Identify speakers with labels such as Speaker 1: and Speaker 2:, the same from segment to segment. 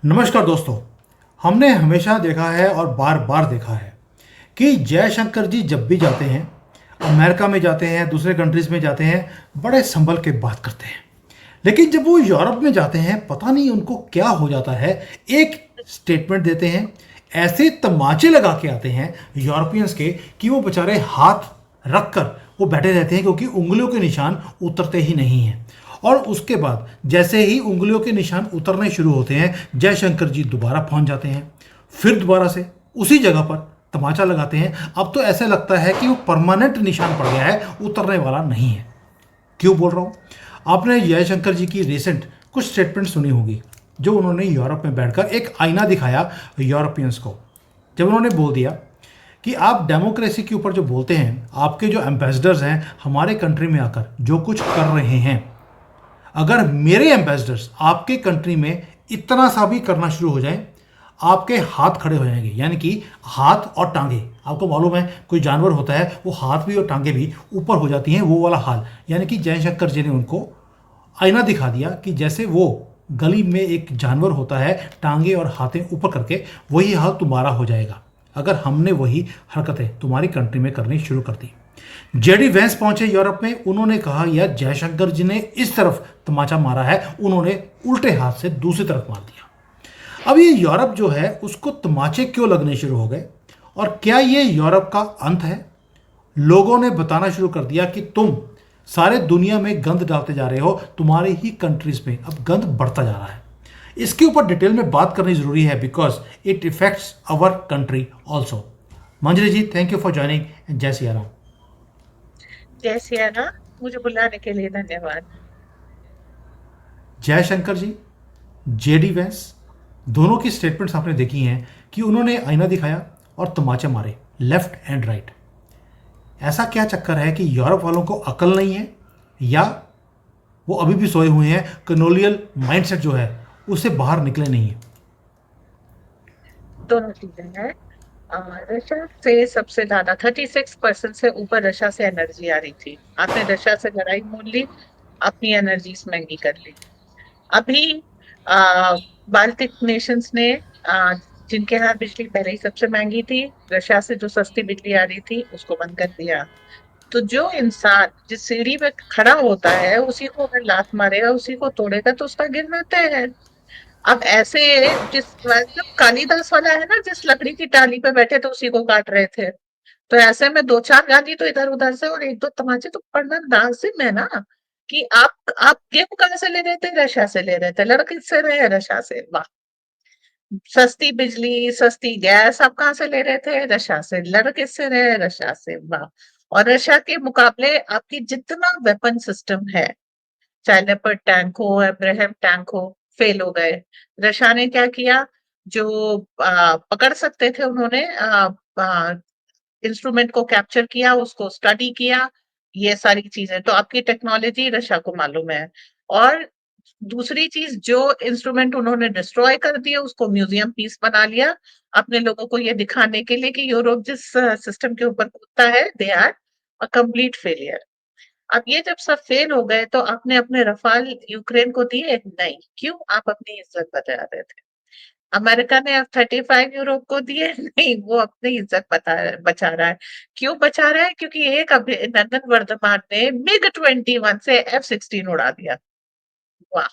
Speaker 1: नमस्कार दोस्तों। हमने हमेशा देखा है और बार बार देखा है कि जयशंकर जी जब भी जाते हैं, अमेरिका में जाते हैं, दूसरे कंट्रीज में जाते हैं, बड़े संभल के बात करते हैं। लेकिन जब वो यूरोप में जाते हैं, पता नहीं उनको क्या हो जाता है। एक स्टेटमेंट देते हैं, ऐसे तमाचे लगा के आते हैं यूरोपियंस के कि वो बेचारे हाथ रख कर वो बैठे रहते हैं, क्योंकि उंगलियों के निशान उतरते ही नहीं हैं। और उसके बाद जैसे ही उंगलियों के निशान उतरने शुरू होते हैं, जयशंकर जी दोबारा पहुंच जाते हैं, फिर दोबारा से उसी जगह पर तमाचा लगाते हैं। अब तो ऐसा लगता है कि वो परमानेंट निशान पड़ गया है, उतरने वाला नहीं है। क्यों बोल रहा हूँ? आपने जयशंकर जी की रिसेंट कुछ स्टेटमेंट सुनी होगी, जो उन्होंने यूरोप में बैठकर एक आईना दिखाया यूरोपियंस को। जब उन्होंने बोल दिया कि आप डेमोक्रेसी के ऊपर जो बोलते हैं, आपके जो एम्बेसडर्स हैं हमारे कंट्री में आकर जो कुछ कर रहे हैं, अगर मेरे एम्बेसडर्स आपके कंट्री में इतना सा भी करना शुरू हो जाए, आपके हाथ खड़े हो जाएंगे। यानी कि हाथ और टांगे, आपको मालूम है कोई जानवर होता है वो हाथ भी और टांगे भी ऊपर हो जाती हैं, वो वाला हाल। यानी कि जयशंकर जी ने उनको आईना दिखा दिया कि जैसे वो गली में एक जानवर होता है, टांगे और हाथें ऊपर करके, वही हाल तुम्हारा हो जाएगा अगर हमने वही हरकतें तुम्हारी कंट्री में करनी शुरू कर दी। जेडी वेंस पहुंचे यूरोप में, उन्होंने कहा यार जयशंकर जी ने इस तरफ तमाचा मारा है, उन्होंने उल्टे हाथ से दूसरी तरफ मार दिया। अब ये यूरोप जो है उसको तमाचे क्यों लगने शुरू हो गए, और क्या ये यूरोप का अंत है? लोगों ने बताना शुरू कर दिया कि तुम सारे दुनिया में गंद डालते जा रहे हो, तुम्हारी ही कंट्रीज में अब गंद बढ़ता जा रहा है। इसके ऊपर डिटेल में बात करनी जरूरी है, because it affects our country also. Manjari ji, thank you for joining. जय सिया राम।
Speaker 2: जय सिया राम। मुझे बुलाने के लिए धन्यवाद।
Speaker 1: जयशंकर जी, जेडी वेंस, दोनों की स्टेटमेंट्स आपने देखी हैं कि उन्होंने आईना दिखाया और तमाचे मारे, लेफ्ट एंड राइट। ऐसा क्या चक्कर है कि यूरोप वालों को अकल नहीं है, या वो अभी भी सोए हुए हैं, कलोनियल माइंडसेट जो है उससे बाहर निकले नहीं है?
Speaker 2: दोनों चीजें हैं। रशिया से सबसे ज्यादा 36% से ऊपर रशिया से एनर्जी आ रही थी। आपने रशिया से लड़ाई मोल ली, अपनी एनर्जी महंगी कर ली। अभी आ, बाल्टिक नेशंस ने आ, जिनके यहाँ बिजली पहले ही सबसे महंगी थी, रशिया से जो सस्ती बिजली आ रही थी उसको बंद कर दिया। तो जो इंसान जिस सीढ़ी पे खड़ा होता है उसी को अगर लात मारेगा, उसी को तोड़ेगा, तो उसका गिरना तय है। अब ऐसे जिस मतलब कालिदास वाला है ना, जिस लकड़ी की टाली पे बैठे थे उसी को काट रहे थे। तो ऐसे में दो चार गाली तो इधर उधर से और एक दो तमाचे तो पड़ना लाजिम है ना। कि आप गेहूं कहाँ से ले रहे थे? रशिया से ले रहे थे। लड़के से रहे हैं रशिया से, वाह। सस्ती बिजली, सस्ती गैस आप कहाँ से ले रहे थे? रशिया से। लड़के से रहे रशिया से, वाह। और रशिया के मुकाबले आपकी जितना वेपन सिस्टम है, चाहे लेपर्ड टैंक हो, अब्राहम टैंक हो, फेल हो गए। रशिया ने क्या किया? जो पकड़ सकते थे उन्होंने इंस्ट्रूमेंट को कैप्चर किया, उसको स्टडी किया। ये सारी चीजें तो आपकी टेक्नोलॉजी रशिया को मालूम है। और दूसरी चीज, जो इंस्ट्रूमेंट उन्होंने डिस्ट्रॉय कर दिया उसको म्यूजियम पीस बना लिया, अपने लोगों को ये दिखाने के लिए कि यूरोप जिस सिस्टम के ऊपर कूदता है, they are a complete failure. अब ये जब सब फेल हो गए तो आपने अपने रफाल यूक्रेन को दिए नहीं? क्यों? आप अपनी इज्जत बचा रहे थे। अमेरिका ने F-35 यूरोप को दिए नहीं, वो अपनी इज्जत बचा रहा है। क्यों बचा रहा है? क्योंकि एक अभिनंदन वर्धमान ने MiG-21 से F-16 उड़ा दिया। वाह।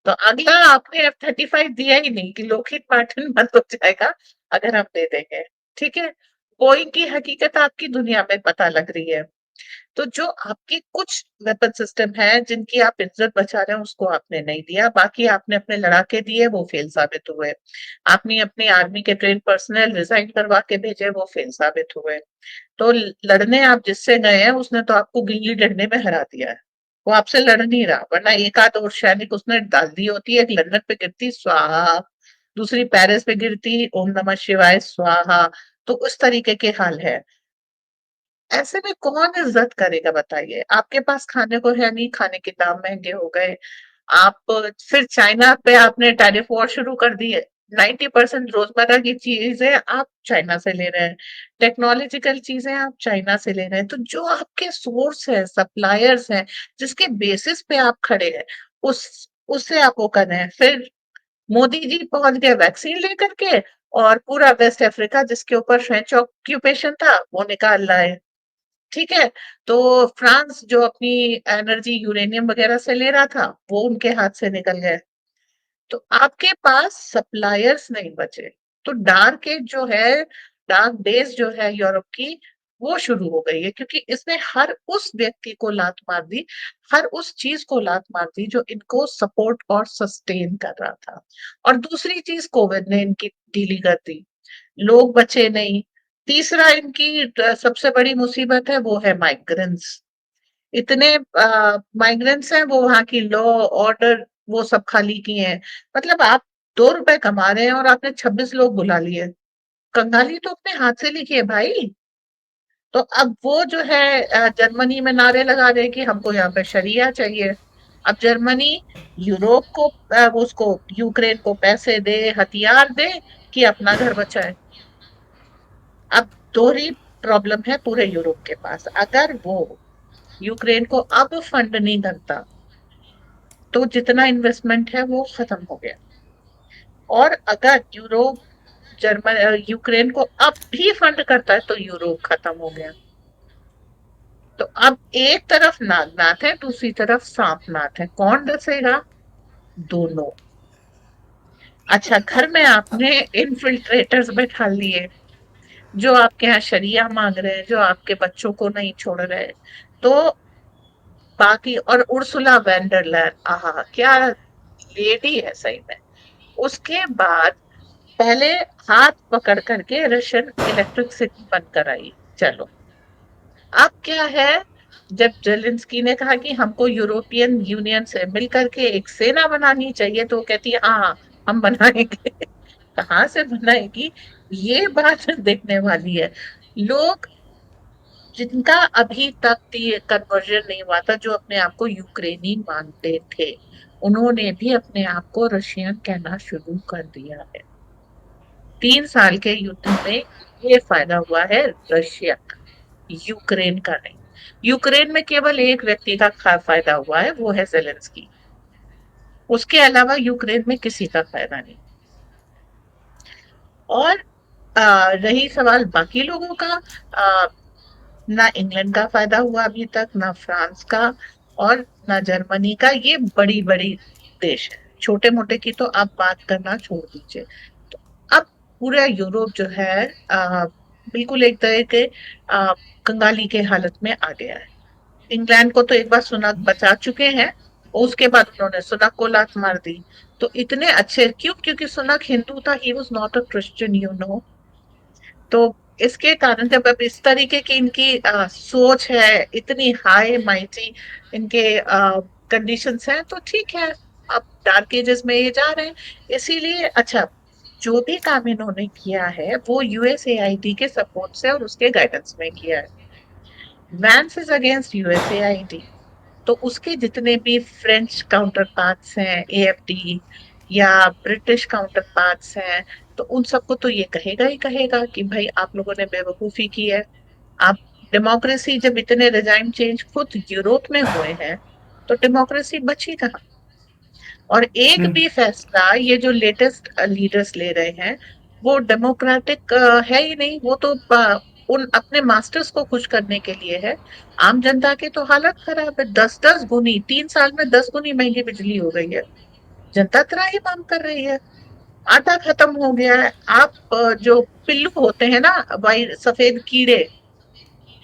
Speaker 2: तो अगला आपने F-35 दिया ही नहीं कि लोकहित मार्टिन बंद हो जाएगा अगर हम दे देंगे। ठीक है। बोइंग की हकीकत आपकी दुनिया में पता लग रही है। तो जो आपके कुछ वेपन सिस्टम है जिनकी आप इज्जत बचा रहे हैं उसको आपने नहीं दिया, बाकी आपने अपने लड़ाके दिए, वो फेल साबित हुए। आपने अपनी आर्मी के ट्रेन पर्सनल रिजाइन करवा के भेजे, वो फेल साबित हुए। तो लड़ने आप जिससे गए हैं उसने तो आपको गिल्ली डंडे में हरा दिया है। वो आपसे लड़ नहीं रहा, वरना एक आध और सैनिक उसने डाल दी होती। एक लंदन पे गिरती स्वाहा, दूसरी पेरिस पे गिरती ओम नमः शिवाय स्वाहा। तो उस तरीके के हाल है। ऐसे में कौन इज्जत करेगा बताइए? आपके पास खाने को है नहीं, खाने के दाम महंगे हो गए। आप फिर चाइना पे आपने टैरिफ वॉर शुरू कर दी है। 90% रोजमर्रा की चीजें आप चाइना से ले रहे हैं। टेक्नोलॉजिकल चीजें आप चाइना से ले रहे हैं। तो जो आपके सोर्स है, सप्लायर्स हैं, जिसके बेसिस पे आप खड़े हैं, उस उससे आप वो कर रहे हैं। फिर मोदी जी पहुंच गए वैक्सीन लेकर के, और पूरा वेस्ट अफ्रीका जिसके ऊपर फ्रेंच ऑक्यूपेशन था वो निकाल लाए। ठीक है। तो फ्रांस जो अपनी एनर्जी यूरेनियम वगैरह से ले रहा था वो उनके हाथ से निकल गए। तो आपके पास सप्लायर्स नहीं बचे। तो डार्क एज जो है, डार्क डेज जो है यूरोप की, वो शुरू हो गई है, क्योंकि इसने हर उस व्यक्ति को लात मार दी, हर उस चीज को लात मार दी जो इनको सपोर्ट और सस्टेन कर रहा था। और दूसरी चीज कोविड ने इनकी ढीली कर दी, लोग बचे नहीं। तीसरा इनकी सबसे बड़ी मुसीबत है वो है माइग्रेंट्स। इतने माइग्रेंट्स हैं, वो वहां की लॉ ऑर्डर वो सब खाली किए हैं। मतलब आप 2 रुपए कमा रहे हैं और आपने 26 लोग बुला लिए। कंगाली तो अपने हाथ से लिखी है भाई। तो अब वो जो है जर्मनी में नारे लगा रहे हैं कि हमको यहाँ पे शरिया चाहिए। अब जर्मनी यूरोप को उसको यूक्रेन को पैसे दे, हथियार दे, कि अपना घर बचाए। अब दोहरी प्रॉब्लम है पूरे यूरोप के पास। अगर वो यूक्रेन को अब फंड नहीं करता तो जितना इन्वेस्टमेंट है वो खत्म हो गया। और अगर यूरोप यूक्रेन को अब भी फंड करता है तो यूरोप खत्म हो गया। तो अब एक तरफ नागनाथ है, दूसरी तरफ सांपनाथ है, कौन डसेगा? दोनों। अच्छा, घर में आपने इनफिल्ट्रेटर्स बैठा लिए जो आपके यहाँ शरिया मांग रहे हैं, जो आपके बच्चों को नहीं छोड़ रहे। तो बाकी, और उर्सुला वेंडरलैंड, आहा क्या लेडी है सही में। उसके बाद पहले हाथ पकड़ करके रशियन इलेक्ट्रिसिटी बंद कराई। चलो, अब क्या है, जब जेलेंस्की ने कहा कि हमको यूरोपियन यूनियन से मिल करके एक सेना बनानी चाहिए, तो वो कहती है हाँ हाँ, हम बनाएंगे। कहाँ से बनाएगी, ये बात देखने वाली है। लोग जिनका अभी तक ये कन्वर्जन नहीं हुआ था, जो अपने आप को यूक्रेनी मानते थे, उन्होंने भी अपने आप को रशियन कहना शुरू कर दिया है। 3 साल के युद्ध में ये फायदा हुआ है रशिया का, यूक्रेन का नहीं। यूक्रेन में केवल एक व्यक्ति का फायदा हुआ है, वो है जेलेंस्की। उसके अलावा यूक्रेन में किसी का फायदा नहीं। और रही सवाल बाकी लोगों का, आ, ना इंग्लैंड का फायदा हुआ अभी तक, ना फ्रांस का, और ना जर्मनी का। ये बड़ी बड़ी देश है, छोटे मोटे की तो आप बात करना छोड़ दीजिए। तो अब पूरा यूरोप जो है बिल्कुल एक तरह के आ, कंगाली के हालत में आ गया है। इंग्लैंड को तो एक बार सुनक बचा चुके हैं, उसके बाद उन्होंने सुनक को लात मार दी। तो इतने अच्छे क्यों? क्योंकि सुनक हिंदू था, he was not a Christian, you know. तो इसके कारण जब अब इस तरीके की इनकी सोच है, इतनी हाई माइटी इनके कंडीशंस हैं, तो ठीक है, अब डार्क एजेस में ये जा रहे हैं। इसीलिए अच्छा, जो भी काम इन्होंने किया है वो यूएसएआईडी के सपोर्ट से और उसके गाइडेंस में किया है। वैंस इज अगेंस्ट यूएसएआईडी, तो उसके जितने भी फ्रेंच काउंटर पार्ट्स हैं, एएफडी, या ब्रिटिश काउंटर पार्ट्स हैं, तो उन सबको तो ये कहेगा ही कहेगा कि भाई आप लोगों ने बेवकूफी की है। आप डेमोक्रेसी, जब इतने रिजाइम चेंज खुद यूरोप में हुए हैं, तो डेमोक्रेसी बची कहाँ? और एक
Speaker 1: हम्म।
Speaker 2: भी फैसला ये जो लेटेस्ट लीडर्स ले रहे हैं वो डेमोक्रेटिक है ही नहीं। वो तो उन अपने मास्टर्स को खुश करने के लिए है। आम जनता की तो हालत खराब है, 10-10 गुनी, 3 साल में 10 गुनी महंगी बिजली हो गई है। जनता त्राही मांग कर रही है, आटा खत्म हो गया है। आप जो पिल्लू होते हैं ना, वाई सफेद कीड़े,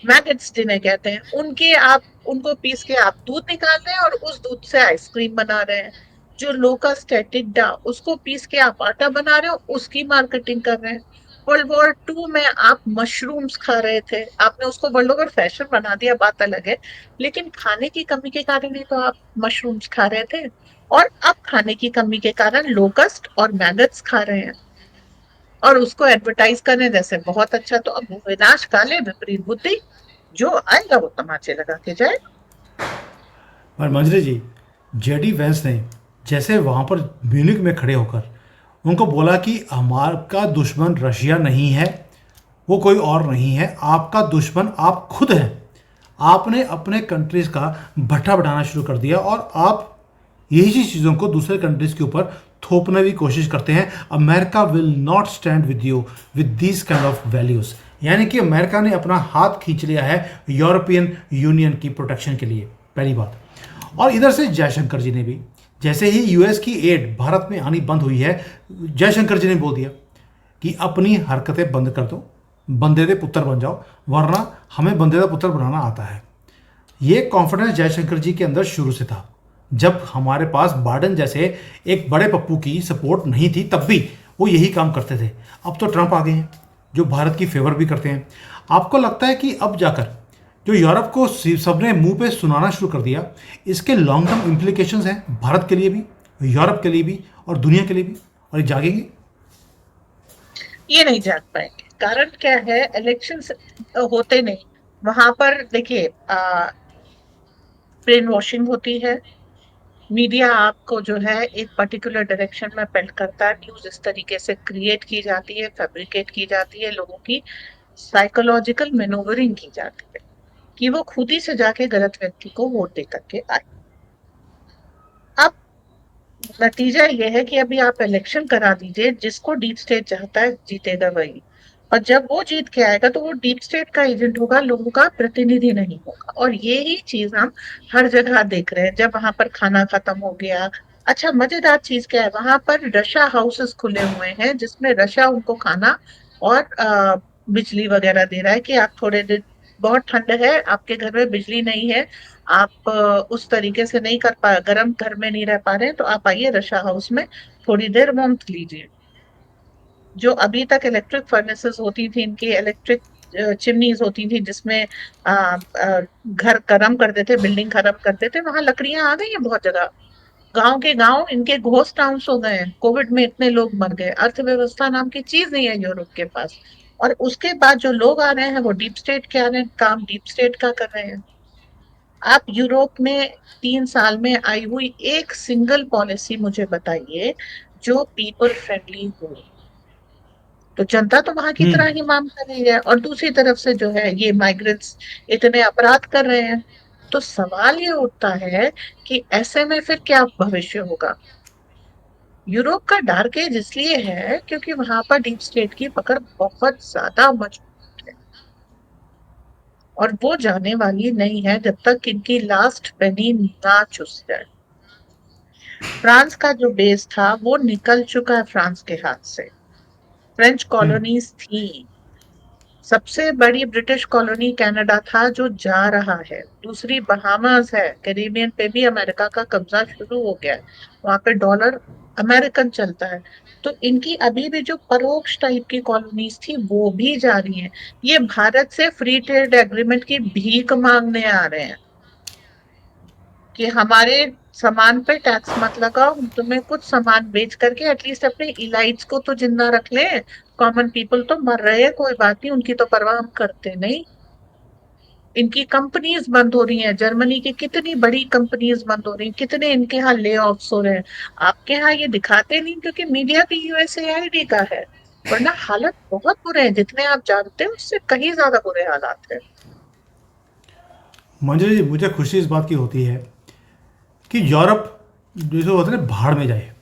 Speaker 2: मैगट्स जिन्हें कहते हैं, उनके आप उनको पीस के आप दूध निकाल रहे हैं और उस दूध से आइसक्रीम बना रहे हैं। जो लोकस्ट है टिड्डा, उसको पीस के आप आटा बना रहे हो, उसकी मार्केटिंग कर रहे हैं। वर्ल्ड वॉर 2 में आप मशरूम्स खा रहे थे, आपने उसको वर्ल्ड ओवर फैशन बना दिया, बात अलग है। लेकिन खाने की कमी के कारण ही तो आप मशरूम्स खा रहे थे। और अब खाने की कमी के कारण लोकस्ट और मैगट्स खा रहे हैं, और उसको एडवर्टाइज करने जैसे बहुत अच्छा। तो अब विनाश काले विपरीत बुद्धि, जो आएगा वो तमाचे लगा के जाए।
Speaker 1: पर मंजरी जी, जेडी वेंस ने जैसे वहाँ पर म्यूनिक में खड़े होकर उनको बोला कि हमारा दुश्मन रशिया नहीं है, वो कोई और नहीं है, आपका दुश्मन आप खुद हैं। आपने अपने कंट्रीज़ का भट्ठा बढ़ाना शुरू कर दिया और आप यही सी चीज़ों को दूसरे कंट्रीज़ के ऊपर थोपने की कोशिश करते हैं, America will not stand with you with these kind of values. यानी कि अमेरिका ने अपना हाथ खींच लिया है यूरोपियन यूनियन की प्रोटेक्शन के लिए, पहली बात। और इधर से जयशंकर जी ने भी, जैसे ही यूएस की एड भारत में आनी बंद हुई है, जयशंकर जी ने बोल दिया कि अपनी हरकतें बंद कर दो, बंदे दे पुत्र बन जाओ, वरना हमें बंदे का पुत्र बनाना आता है। ये कॉन्फिडेंस जयशंकर जी के अंदर शुरू से था। जब हमारे पास बाइडेन जैसे एक बड़े पप्पू की सपोर्ट नहीं थी, तब भी वो यही काम करते थे। अब तो ट्रंप आ गए हैं जो भारत की फेवर भी करते हैं। आपको लगता है कि अब जाकर जो यूरोप को सबने मुंह पे सुनाना शुरू कर दिया, इसके लॉन्ग टर्म इम्प्लीकेशंस हैं भारत के लिए भी, यूरोप के लिए भी और दुनिया के लिए भी, और ये जागेंगे?
Speaker 2: ये नहीं जाग पाएंगे। कारण क्या है, इलेक्शंस होते नहीं वहां पर। देखिए, ब्रेन वॉशिंग होती है, मीडिया आपको जो है एक पर्टिकुलर डायरेक्शन में पेल्ट करता है, न्यूज इस तरीके से क्रिएट की जाती है, फैब्रिकेट की जाती है, लोगों की साइकोलॉजिकल मैनोवरिंग की जाती है कि वो खुद ही से जाके गलत व्यक्ति को वोट दे करके आए। अब नतीजा ये है कि अभी आप इलेक्शन करा दीजिए, जिसको डीप स्टेट चाहता है जीतेगा वही। और जब वो जीत के आएगा तो वो डीप स्टेट का एजेंट होगा, लोगों का प्रतिनिधि नहीं होगा। और ये ही चीज हम हर जगह देख रहे हैं। जब वहां पर खाना खत्म हो गया, अच्छा मजेदार चीज क्या है, वहां पर रशा हाउसेस खुले हुए हैं जिसमें रशा उनको खाना और बिजली वगैरह दे रहा है कि आप थोड़े दिन, बहुत ठंड है, आपके घर में बिजली नहीं है, आप उस तरीके से नहीं कर पा, गर्म घर में नहीं रह पा रहे हैं, तो आप आइए रशा हाउस में थोड़ी देर वार्मथ लीजिए। जो अभी तक इलेक्ट्रिक फर्नेसेस होती थी, इनकी इलेक्ट्रिक चिमनीज होती थी जिसमें घर गर्म करते थे, बिल्डिंग गर्म करते थे, वहां लकड़ियां आ गई हैं बहुत जगह। गांव के गांव इनके घोस्ट टाउन्स हो गए हैं। कोविड में इतने लोग मर गए, अर्थव्यवस्था नाम की चीज नहीं है यूरोप के पास। और उसके बाद जो लोग आ रहे हैं वो डीप स्टेट के आ रहे हैं, काम डीप स्टेट का कर रहे हैं। आप यूरोप में 3 साल में आई हुई एक सिंगल पॉलिसी मुझे बताइए जो पीपल फ्रेंडली हो। तो जनता तो वहां की तरह ही मांग कर रही है, और दूसरी तरफ से जो है ये माइग्रेंट्स इतने अपराध कर रहे हैं। तो सवाल ये उठता है कि ऐसे में फिर क्या भविष्य होगा। यूरोप का डार्क एज इसलिए है क्योंकि वहां पर डीप स्टेट की पकड़ बहुत ज्यादा मजबूत है, और वो जाने वाली नहीं है जब तक इनकी लास्ट पेनी ना चुस जाए। फ्रांस का जो बेस था वो निकल चुका है फ्रांस के हाथ से। फ्रेंच कॉलोनीज थी, सबसे बड़ी ब्रिटिश कॉलोनी कनाडा था जो जा रहा है, दूसरी बहामास है, कैरिबियन पे भी अमेरिका का कब्जा शुरू हो गया है, वहां पे डॉलर अमेरिकन चलता है। तो इनकी अभी भी जो परोक्ष टाइप की कॉलोनीज थी वो भी जा रही हैं। ये भारत से फ्री ट्रेड एग्रीमेंट की भीख मांगने आ रहे हैं कि हमारे सामान पे टैक्स मत लगाओ, हम तुम्हें कुछ सामान बेच करके एटलीस्ट अपने इलाइट्स को तो जिंदा रख ले। कॉमन पीपल तो मर रहे हैं, कोई बात नहीं, उनकी तो परवाह हम करते नहीं। इनकी कंपनीज बंद हो रही हैं, जर्मनी की कितनी बड़ी कंपनीज बंद हो रही हैं, कितने इनके यहाँ ले ऑफ्स हो रहे हैं। आपके यहाँ ये दिखाते नहीं क्योंकि मीडिया भी यूएसएआईडी का है, वरना हालत बहुत बुरे हैं, जितने आप जानते हैं उससे कहीं ज्यादा बुरे हालात हैं।
Speaker 1: मुझे खुशी इस बात की होती है कि यूरोप जैसे होता है ना भाड़ में जाए,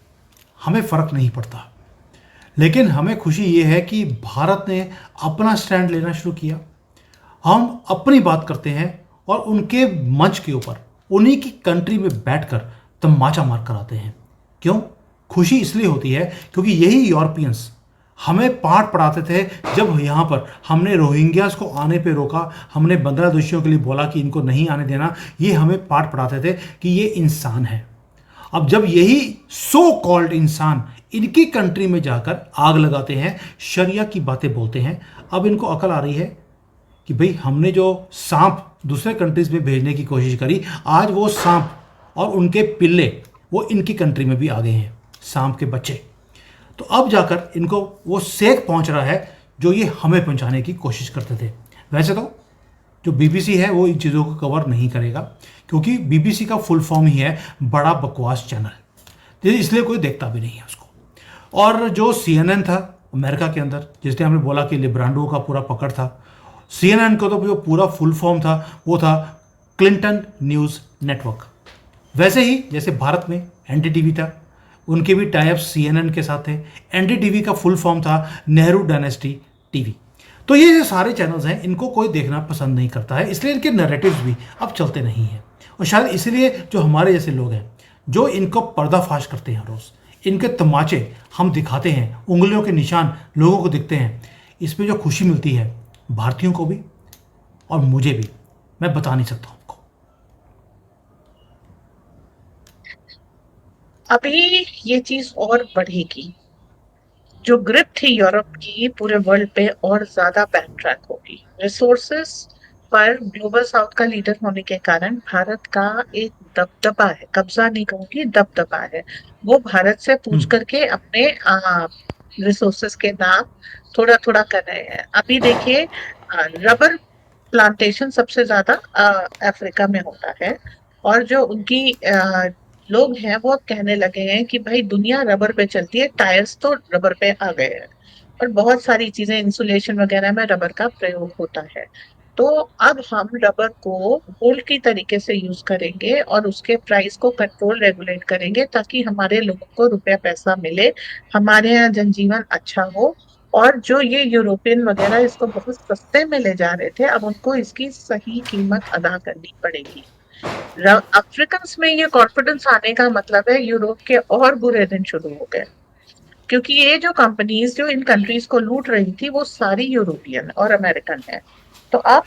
Speaker 1: हमें फ़र्क नहीं पड़ता। लेकिन हमें खुशी ये है कि भारत ने अपना स्टैंड लेना शुरू किया। हम अपनी बात करते हैं और उनके मंच के ऊपर उन्हीं की कंट्री में बैठकर तमाचा मार कर आते हैं। क्यों खुशी इसलिए होती है क्योंकि यही यूरोपियंस हमें पाठ पढ़ाते थे। जब यहाँ पर हमने रोहिंग्यास को आने पे रोका, हमने बांग्लादेशियों के लिए बोला कि इनको नहीं आने देना, ये हमें पाठ पढ़ाते थे कि ये इंसान है। अब जब यही सो कॉल्ड इंसान इनकी कंट्री में जाकर आग लगाते हैं, शरिया की बातें बोलते हैं, अब इनको अकल आ रही है कि भाई हमने जो सांप दूसरे कंट्रीज में भेजने की कोशिश करी, आज वो सांप और उनके पिल्ले वो इनकी कंट्री में भी आ गए हैं, सांप के बच्चे। तो अब जाकर इनको वो सेक पहुंच रहा है जो ये हमें पहुंचाने की कोशिश करते थे। वैसे तो जो बीबीसी है वो इन चीज़ों को कवर नहीं करेगा क्योंकि बीबीसी का फुल फॉर्म ही है बड़ा बकवास चैनल, तो इसलिए कोई देखता भी नहीं है उसको। और जो सीएनएन था अमेरिका के अंदर, जिसने हमने बोला कि लिब्रांडो का पूरा पकड़ था, सीएनएन का तो जो पूरा फुल फॉर्म था वो था क्लिंटन न्यूज़ नेटवर्क। वैसे ही जैसे भारत में एनडीटीवी था, उनके भी टाइप CNN के साथ थे। NDTV का फुल फॉर्म था नेहरू डायनेस्टी टीवी। तो ये जो सारे चैनल्स हैं इनको कोई देखना पसंद नहीं करता है, इसलिए इनके नैरेटिव्स भी अब चलते नहीं हैं। और शायद इसलिए जो हमारे जैसे लोग हैं जो इनको पर्दाफाश करते हैं, रोज़ इनके तमाचे हम दिखाते हैं, उंगलियों के निशान लोगों को दिखते हैं, इसमें जो खुशी मिलती है भारतीयों को भी और मुझे भी, मैं बता नहीं सकता आपको।
Speaker 2: अभी ये चीज और बढ़ेगी, जो ग्रिप थी यूरोप की पूरे वर्ल्ड पे और ज्यादा बैक ट्रैक होगी। रिसोर्सेस पर ग्लोबल साउथ का लीडर होने के कारण भारत का एक दबदबा है, कब्जा नहीं कहूंगी, दबदबा है। वो भारत से पूछ
Speaker 1: हम्म।
Speaker 2: करके अपने रिसोर्सेस के दाम थोड़ा थोड़ा कर रहे हैं। अभी देखिए, रबर प्लांटेशन सबसे ज्यादा अफ्रीका में होता है, और जो उनकी लोग हैं वो अब कहने लगे हैं कि भाई दुनिया रबर पे चलती है, टायर्स तो रबर पे आ गए हैं, और बहुत सारी चीजें इंसुलेशन वगैरह में रबर का प्रयोग होता है। तो अब हम रबर को गोल्ड की तरीके से यूज करेंगे और उसके प्राइस को कंट्रोल रेगुलेट करेंगे, ताकि हमारे लोगों को रुपया पैसा मिले, हमारे यहाँ जनजीवन अच्छा हो। और जो ये यूरोपियन वगैरह इसको बहुत सस्ते में ले जा रहे थे, अब उनको इसकी सही कीमत अदा करनी पड़ेगी। अफ्रीकन में ये कॉन्फिडेंस आने का मतलब है यूरोप के और बुरे दिन शुरू हो गए, क्योंकि ये जो कंपनीज जो इन कंट्रीज को लूट रही थी वो सारी यूरोपियन और अमेरिकन है। तो अब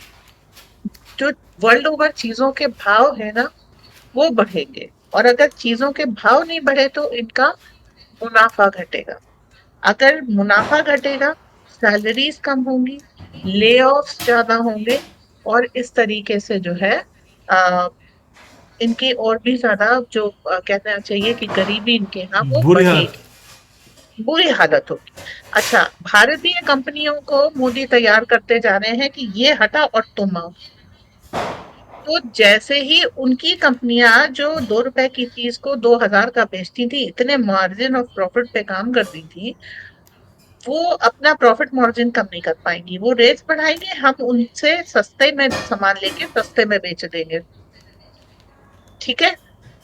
Speaker 2: जो वर्ल्ड ओवर चीजों के भाव है ना, वो बढ़ेंगे, और अगर चीजों के भाव नहीं बढ़े तो इनका मुनाफा घटेगा। अगर मुनाफा घटेगा, सैलरीज कम होंगी, ले ऑफ्स ज्यादा होंगे, और इस तरीके से जो है इनकी और भी ज्यादा जो कहना चाहिए कि गरीबी इनके यहाँ वो
Speaker 1: बुरी हालत।
Speaker 2: बढ़ेगी, बुरी हालत होगी। अच्छा, भारतीय कंपनियों को मोदी तैयार करते जा रहे हैं कि ये हटा और तुम आओ। तो जैसे ही उनकी कंपनियां जो 2 रुपए की चीज को 2 हजार का बेचती थी, इतने मार्जिन ऑफ प्रॉफिट पे काम करती थी, वो अपना प्रॉफिट मार्जिन कम नहीं कर पाएंगी, वो रेट्स बढ़ाएंगे, हम उनसे सस्ते में सामान लेके सस्ते में बेच देंगे। ठीक है,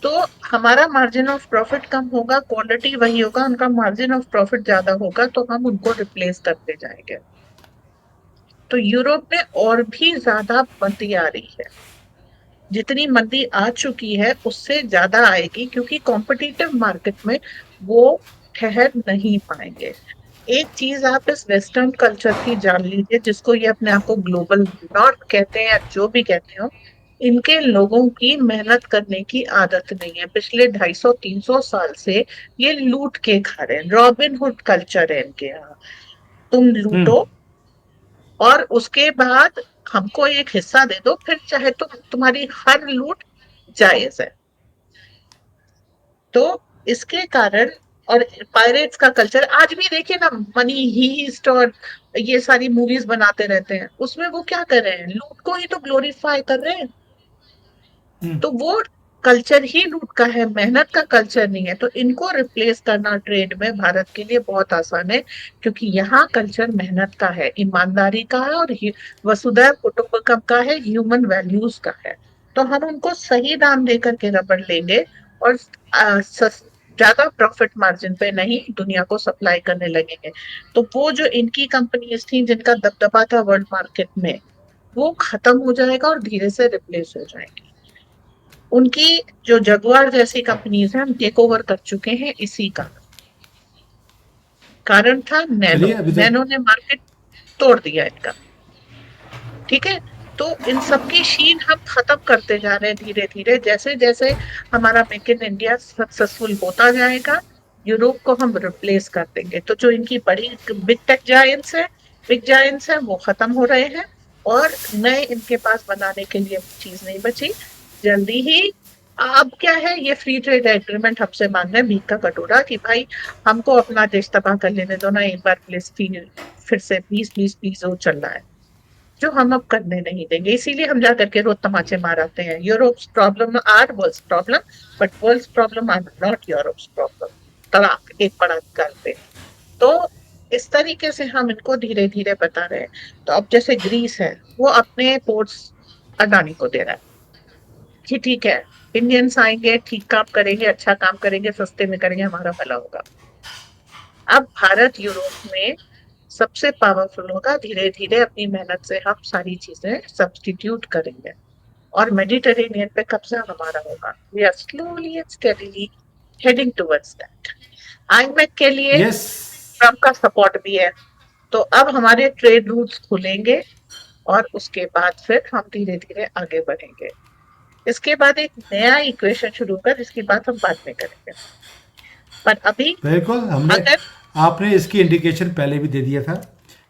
Speaker 2: तो हमारा मार्जिन ऑफ प्रॉफिट कम होगा, क्वालिटी वही होगा, उनका मार्जिन ऑफ प्रॉफिट ज्यादा होगा, तो हम उनको रिप्लेस करते जाएंगे। तो यूरोप में और भी ज्यादा मंदी आ रही है, जितनी मंदी आ चुकी है उससे ज्यादा आएगी, क्योंकि कॉम्पिटिटिव मार्केट में वो ठहर नहीं पाएंगे। एक चीज आप इस वेस्टर्न कल्चर की जान लीजिए, जिसको ये अपने आप को ग्लोबल नॉर्थ कहते हैं या जो भी कहते हो, इनके लोगों की मेहनत करने की आदत नहीं है। पिछले 250-300 साल से ये लूट के खा रहे हैं, रॉबिन हुड कल्चर है इनके यहाँ। तुम
Speaker 1: हम्म।
Speaker 2: लूटो और उसके बाद हमको एक हिस्सा दे दो, फिर चाहे तुम्हारी हर लूट जायज है। तो इसके कारण, और पायरेट्स का कल्चर आज भी देखिए ना, मनी हीस्ट और ये सारी मूवीज बनाते रहते हैं, उसमें वो क्या कर रहे हैं, लूट को ही तो ग्लोरीफाई कर रहे हैं।
Speaker 1: हम्म।
Speaker 2: तो वो कल्चर ही लूट का है, मेहनत का कल्चर नहीं है। तो इनको रिप्लेस करना ट्रेड में भारत के लिए बहुत आसान है, क्योंकि यहाँ कल्चर मेहनत का है, ईमानदारी का है, और वसुधैव कुटुंबकम का है, ह्यूमन वैल्यूज का है। तो हम उनको सही दाम दे करके रबड़ लेंगे, और ज्यादा प्रॉफिट मार्जिन पे नहीं, दुनिया को सप्लाई करने लगेंगे। तो वो जो इनकी कंपनीज थी जिनका दबदबा था वर्ल्ड मार्केट में, वो खत्म हो जाएगा और धीरे से रिप्लेस हो जाएंगे। उनकी जो जगुआर जैसी कंपनीज हैं, हम टेक ओवर कर चुके हैं, इसी का कारण था नैनो।
Speaker 1: चलिए अभी तक।
Speaker 2: नैनो ने मार्केट तोड़ दिया इनका। ठीक है, तो इन सबकी शीन हम खत्म करते जा रहे हैं धीरे धीरे, जैसे जैसे हमारा मेक इन इंडिया सक्सेसफुल होता जाएगा, यूरोप को हम रिप्लेस कर देंगे। तो जो इनकी बड़ी बिग टेक जायंट्स है, बिग जायंट्स है, वो खत्म हो रहे हैं, और नए इनके पास बनाने के लिए चीज नहीं बची। जल्दी ही अब क्या है, ये फ्री ट्रेड एग्रीमेंट हमसे मांग रहे हैं भीख का कटोरा, कि भाई हमको अपना देश तबाह कर लेने दो ना एक बार प्लीज, फिर से पीस पीस पीस जो चल रहा है, जो हम अब करने नहीं देंगे। इसीलिए हम जा करके रोज तमाचे मार आते हैं। Europe's problem are world's problem, but world's problem are not Europe's problem. तलाक एक बड़ा निकालते। तो इस तरीके से हम इनको धीरे धीरे बता रहे हैं। तो अब जैसे ग्रीस है, वो अपने पोर्ट्स अडानी को दे रहा है कि ठीक है, इंडियंस आएंगे, ठीक काम करेंगे, अच्छा काम करेंगे, सस्ते में करेंगे, हमारा भला होगा। अब भारत यूरोप में सबसे पावरफुल होगा, धीरे धीरे अपनी मेहनत से हम सारी चीजें सब्स्टिट्यूट करेंगे और मेडिटेरेनियन पे कब्जा हमारा होगा। We are slowly and steadily heading towards that. IMEC के लिए
Speaker 1: यस।
Speaker 2: ट्रम्प का सपोर्ट भी है, तो अब हमारे ट्रेड रूट्स खुलेंगे और उसके बाद फिर हम धीरे धीरे आगे बढ़ेंगे। इसके बाद एक नया इक्वेशन शुरू होगा जिसकी बात हम बाद में करेंगे, पर अभी
Speaker 1: बिल्कुल, हमने
Speaker 2: अगर
Speaker 1: आपने इसकी इंडिकेशन पहले भी दे दिया था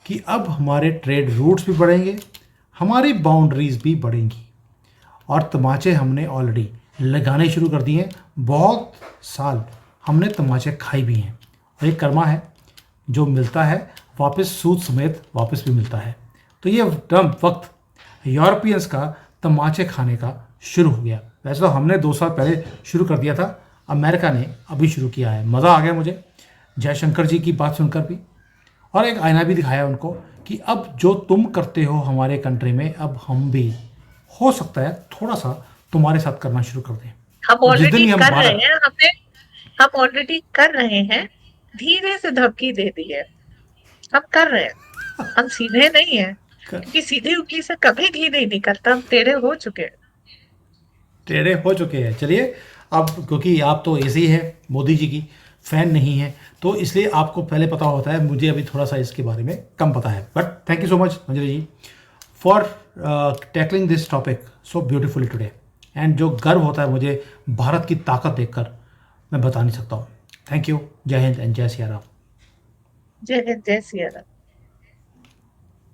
Speaker 1: कि अब हमारे ट्रेड रूट्स भी बढ़ेंगे, हमारी बाउंड्रीज भी बढ़ेंगी और तमाचे हमने ऑलरेडी लगाने शुरू कर दिए हैं। बहुत साल हमने तमाचे खाई भी हैं और ये कर्मा है जो मिलता है वापस सूद समेत वापस भी मिलता है। तो ये टर्म वक्त यूरोपियंस का तमाचे खाने का शुरू हो गया। वैसे तो हमने 2 साल पहले शुरू कर दिया था, अमेरिका ने अभी शुरू किया है। मज़ा आ गया मुझे जयशंकर जी की बात सुनकर भी, और एक आईना भी दिखाया उनको कि अब जो तुम करते हो हमारे कंट्री में, अब हम भी हो सकता है थोड़ा सा तुम्हारे साथ करना शुरू कर दें।
Speaker 2: हम
Speaker 1: और जिस दिन
Speaker 2: ऑलरेडी
Speaker 1: ही हम
Speaker 2: कर रहे
Speaker 1: भारत,
Speaker 2: हैं, हम ऑलरेडी कर रहे हैं, धीरे से धमकी दे दी है। हम कर रहे हैं, हम सीधे नहीं है, क्योंकि सीधी उंगली से कभी घी नहीं निकलता, हम टेढ़े हो चुके हैं।
Speaker 1: टेढ़े हो चुके हैं। चलिए, अब क्योंकि आप तो ऐसे ही है मोदी जी की फ़ैन नहीं है, तो इसलिए आपको पहले पता होता है, मुझे अभी थोड़ा सा इसके बारे में कम पता है। But thank you so much Manjari ji for tackling this topic so beautifully today. And जो गर्व होता है मुझे भारत की ताकत देखकर, मैं बता नहीं सकता हूँ। Thank you. जय हिंद एंड जय सिया राम।
Speaker 2: जय हिंद, जय सिया राम।